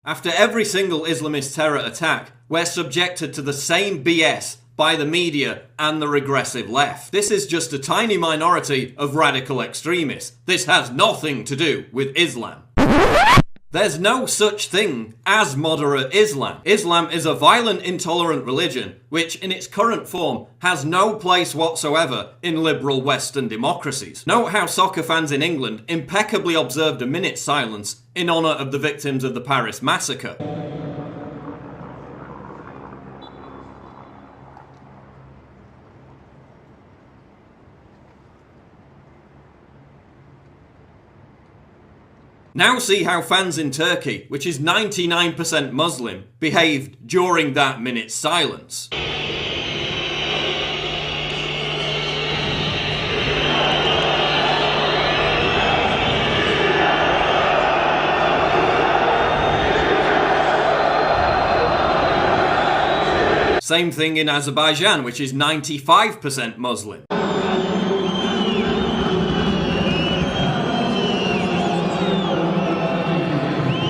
After every single Islamist terror attack, we're subjected to the same BS by the media and the regressive left. This is just a tiny minority of radical extremists. This has nothing to do with Islam. There's no such thing as moderate Islam. Islam is a violent, intolerant religion which, in its current form, has no place whatsoever in liberal Western democracies. Note how soccer fans in England impeccably observed a minute's silence in honour of the victims of the Paris massacre. Now see how fans in Turkey, which is 99% Muslim, behaved during that minute's silence. Same thing in Azerbaijan, which is 95% Muslim.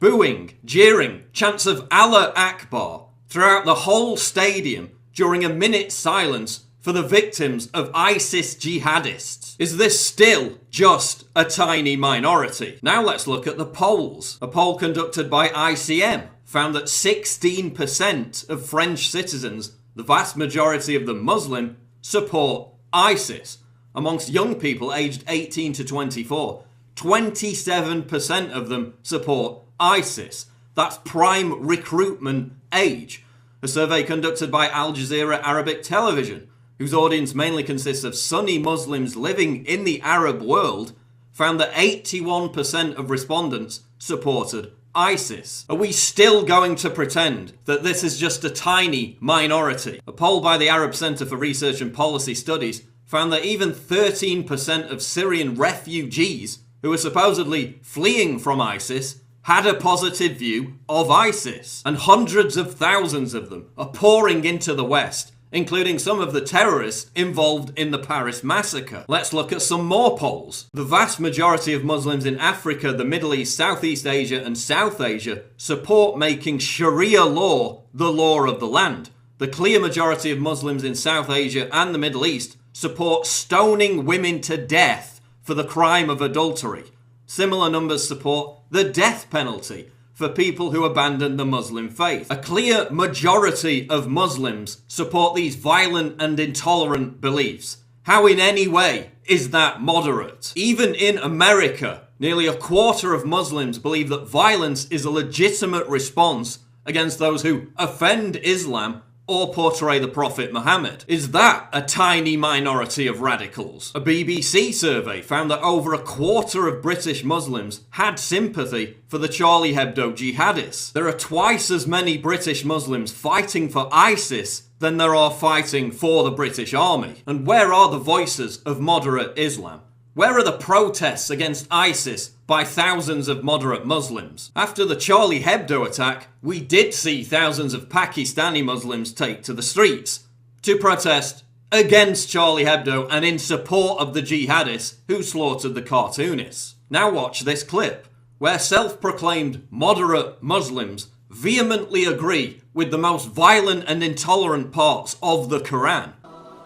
Booing, jeering, chants of Allah Akbar throughout the whole stadium during a minute's silence for the victims of ISIS jihadists. Is this still just a tiny minority? Now let's look at the polls. A poll conducted by ICM found that 16% of French citizens, the vast majority of them Muslim, support ISIS. Amongst young people aged 18 to 24, 27% of them support ISIS. That's prime recruitment age. A survey conducted by Al Jazeera Arabic Television, whose audience mainly consists of Sunni Muslims living in the Arab world, found that 81% of respondents supported ISIS. Are we still going to pretend that this is just a tiny minority? A poll by the Arab Center for Research and Policy Studies found that even 13% of Syrian refugees who are supposedly fleeing from ISIS had a positive view of ISIS, and hundreds of thousands of them are pouring into the West, including some of the terrorists involved in the Paris massacre. Let's look at some more polls. The vast majority of Muslims in Africa, the Middle East, Southeast Asia and South Asia support making Sharia law the law of the land. The clear majority of Muslims in South Asia and the Middle East support stoning women to death for the crime of adultery. Similar numbers support the death penalty for people who abandon the Muslim faith. A clear majority of Muslims support these violent and intolerant beliefs. How in any way is that moderate? Even in America, nearly a quarter of Muslims believe that violence is a legitimate response against those who offend Islam or portray the Prophet Muhammad. Is that a tiny minority of radicals? A BBC survey found that over a quarter of British Muslims had sympathy for the Charlie Hebdo jihadists. There are twice as many British Muslims fighting for ISIS than there are fighting for the British Army. And where are the voices of moderate Islam? Where are the protests against ISIS by thousands of moderate Muslims? After the Charlie Hebdo attack, we did see thousands of Pakistani Muslims take to the streets to protest against Charlie Hebdo and in support of the jihadists who slaughtered the cartoonists. Now watch this clip, where self-proclaimed moderate Muslims vehemently agree with the most violent and intolerant parts of the Quran.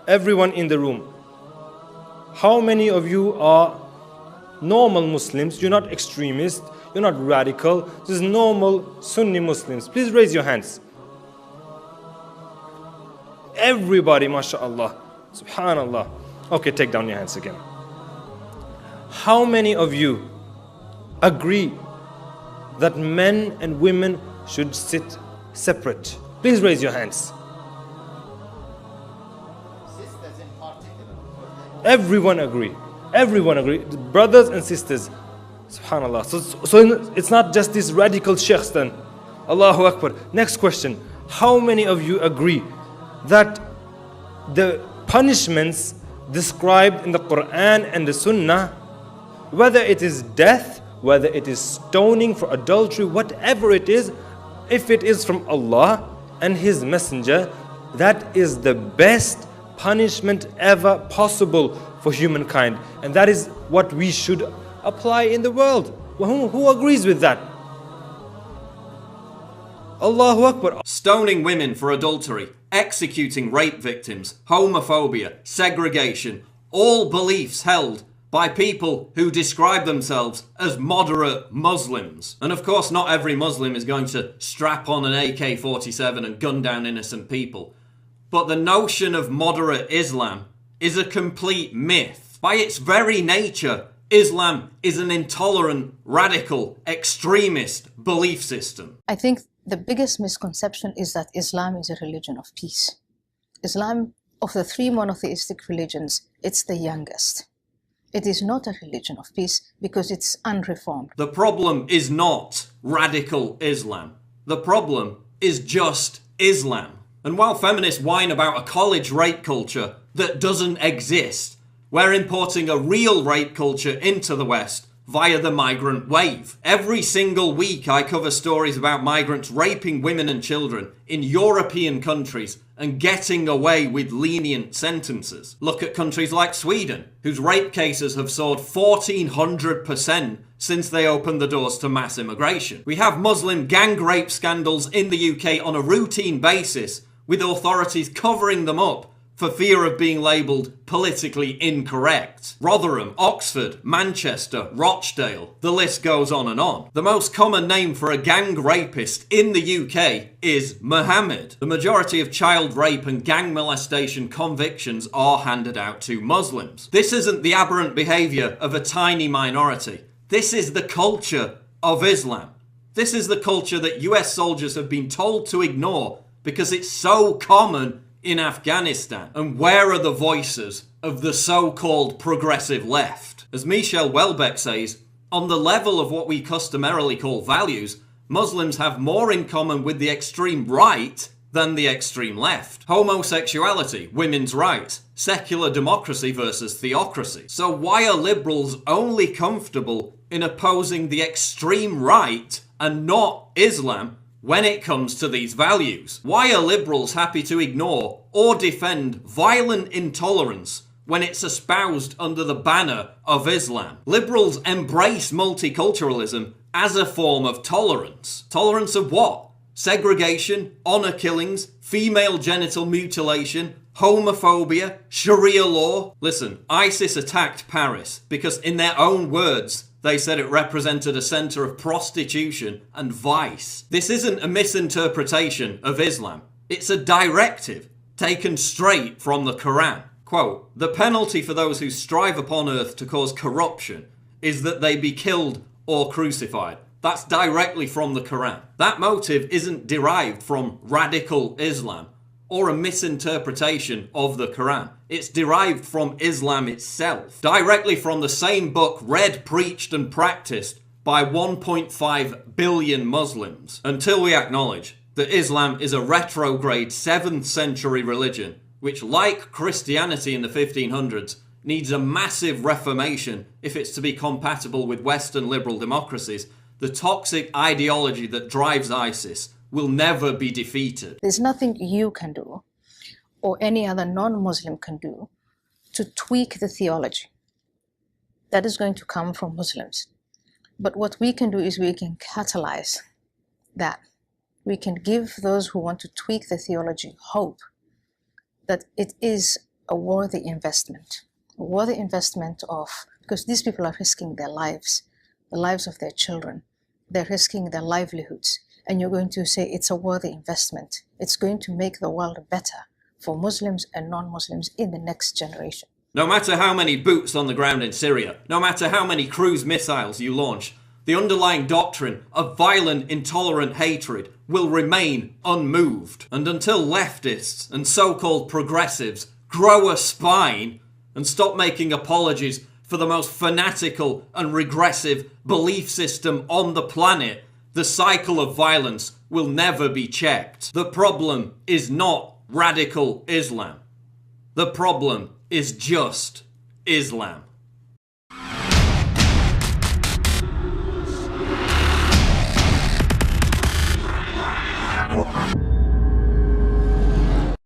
Everyone in the room, how many of you are normal Muslims? You're not extremists, you're not radical, just normal Sunni Muslims. Please raise your hands. Everybody, mashallah, subhanallah. Okay, take down your hands again. How many of you agree that men and women should sit separate? Please raise your hands. Everyone agree. Everyone agree. Brothers and sisters. Subhanallah. So it's not just these radical sheikhs then. Allahu Akbar. Next question. How many of you agree that the punishments described in the Quran and the Sunnah, whether it is death, whether it is stoning for adultery, whatever it is, if it is from Allah and His Messenger, that is the best punishment ever possible for humankind, and that is what we should apply in the world. Who agrees with that? Allahu Akbar. Stoning women for adultery, executing rape victims, homophobia, segregation, all beliefs held by people who describe themselves as moderate Muslims. And of course, not every Muslim is going to strap on an AK-47 and gun down innocent people. But the notion of moderate Islam is a complete myth. By its very nature, Islam is an intolerant, radical, extremist belief system. I think the biggest misconception is that Islam is a religion of peace. Islam, of the three monotheistic religions, it's the youngest. It is not a religion of peace because it's unreformed. The problem is not radical Islam. The problem is just Islam. And while feminists whine about a college rape culture that doesn't exist, we're importing a real rape culture into the West via the migrant wave. Every single week I cover stories about migrants raping women and children in European countries and getting away with lenient sentences. Look at countries like Sweden, whose rape cases have soared 1,400% since they opened the doors to mass immigration. We have Muslim gang rape scandals in the UK on a routine basis, with authorities covering them up for fear of being labelled politically incorrect. Rotherham, Oxford, Manchester, Rochdale, the list goes on and on. The most common name for a gang rapist in the UK is Mohammed. The majority of child rape and gang molestation convictions are handed out to Muslims. This isn't the aberrant behaviour of a tiny minority. This is the culture of Islam. This is the culture that US soldiers have been told to ignore because it's so common in Afghanistan. And where are the voices of the so-called progressive left? As Michel Houellebecq says, on the level of what we customarily call values, Muslims have more in common with the extreme right than the extreme left. Homosexuality, women's rights, secular democracy versus theocracy. So why are liberals only comfortable in opposing the extreme right and not Islam when it comes to these values? Why are liberals happy to ignore or defend violent intolerance when it's espoused under the banner of Islam? Liberals embrace multiculturalism as a form of tolerance. Tolerance of what? Segregation, honor killings, female genital mutilation, homophobia, Sharia law. Listen, ISIS attacked Paris because, in their own words, they said it represented a centre of prostitution and vice. This isn't a misinterpretation of Islam. It's a directive taken straight from the Quran. Quote, "The penalty for those who strive upon earth to cause corruption is that they be killed or crucified." That's directly from the Quran. That motive isn't derived from radical Islam or a misinterpretation of the Quran. It's derived from Islam itself, directly from the same book read, preached and practiced by 1.5 billion Muslims. Until we acknowledge that Islam is a retrograde 7th century religion, which, like Christianity in the 1500s, needs a massive reformation if it's to be compatible with Western liberal democracies, the toxic ideology that drives ISIS will never be defeated. There's nothing you can do or any other non-Muslim can do to tweak the theology. That is going to come from Muslims. But what we can do is we can catalyze that. We can give those who want to tweak the theology hope that it is a worthy investment. A worthy investment because these people are risking their lives, the lives of their children. They're risking their livelihoods. And you're going to say it's a worthy investment. It's going to make the world better for Muslims and non-Muslims in the next generation. No matter how many boots on the ground in Syria, no matter how many cruise missiles you launch, the underlying doctrine of violent, intolerant hatred will remain unmoved. And until leftists and so-called progressives grow a spine and stop making apologies for the most fanatical and regressive belief system on the planet, the cycle of violence will never be checked. The problem is not radical Islam. The problem is just Islam.